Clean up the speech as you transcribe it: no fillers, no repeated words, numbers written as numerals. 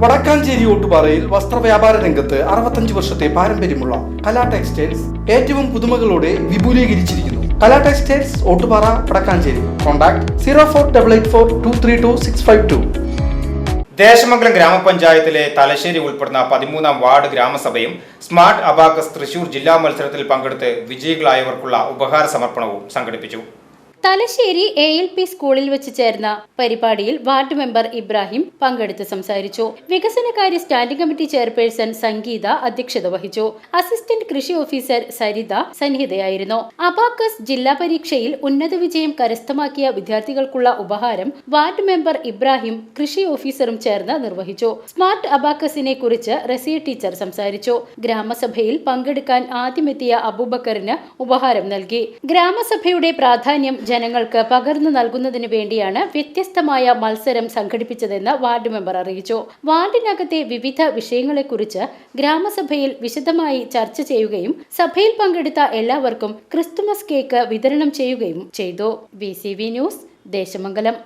വടക്കാഞ്ചേരി ഓട്ടുപാറയിൽ വസ്ത്രവ്യാപാര രംഗത്ത് 65 വർഷത്തെ പാരമ്പര്യമുള്ള കലാ ടെക്സ്റ്റൈൽസ് ഏറ്റവും പുതുമകളോടെ വിപുലീകരിച്ചിരിക്കുന്നു. കലാ ടെക്സ്റ്റൈൽസ് ഓട്ടുപാറ വടക്കാഞ്ചേരി. കോൺടാക്ട് 04884232 ദേശമംഗലം ഗ്രാമപഞ്ചായത്തിലെ തലശ്ശേരി ഉൾപ്പെടുന്ന 13ാം വാർഡ് ഗ്രാമസഭയും സ്മാർട്ട് അബാക്കസ് തൃശൂർ ജില്ലാ മത്സരത്തിൽ പങ്കെടുത്ത് വിജയികളായവർക്കുള്ള ഉപഹാര സമർപ്പണവും സംഘടിപ്പിച്ചു. തലശ്ശേരി ALP സ്കൂളിൽ വെച്ച് ചേർന്ന പരിപാടിയിൽ വാർഡ് മെമ്പർ ഇബ്രാഹിം പങ്കെടുത്ത് സംസാരിച്ചു. വികസനകാര്യ സ്റ്റാൻഡിംഗ് കമ്മിറ്റി ചെയർപേഴ്സൺ സംഗീത അധ്യക്ഷത വഹിച്ചു. അസിസ്റ്റന്റ് കൃഷി ഓഫീസർ സരിത സന്നിഹിതയായിരുന്നു. അബാക്കസ് ജില്ലാ പരീക്ഷയിൽ ഉന്നത വിജയം കരസ്ഥമാക്കിയ വിദ്യാർത്ഥികൾക്കുള്ള ഉപഹാരം വാർഡ് മെമ്പർ ഇബ്രാഹിം കൃഷി ഓഫീസറും ചേർന്ന് നിർവഹിച്ചു. സ്മാർട്ട് അബാക്കസിനെ കുറിച്ച് റസിയ ടീച്ചർ സംസാരിച്ചു. ഗ്രാമസഭയിൽ പങ്കെടുക്കാൻ ആദ്യമെത്തിയ അബൂബക്കറിന് ഉപഹാരം നൽകി. ഗ്രാമസഭയുടെ പ്രാധാന്യം ജനങ്ങൾക്ക് പകർന്നു നൽകുന്നതിന് വേണ്ടിയാണ് വ്യത്യസ്തമായ മത്സരം സംഘടിപ്പിച്ചതെന്ന് വാർഡ് മെമ്പർ അറിയിച്ചു. വാർഡിനകത്തെ വിവിധ വിഷയങ്ങളെക്കുറിച്ച് ഗ്രാമസഭയിൽ വിശദമായി ചർച്ച ചെയ്യുകയും സഭയിൽ പങ്കെടുത്ത എല്ലാവർക്കും ക്രിസ്തുമസ് കേക്ക് വിതരണം ചെയ്യുകയും ചെയ്തു. VCV news, Desamangalam.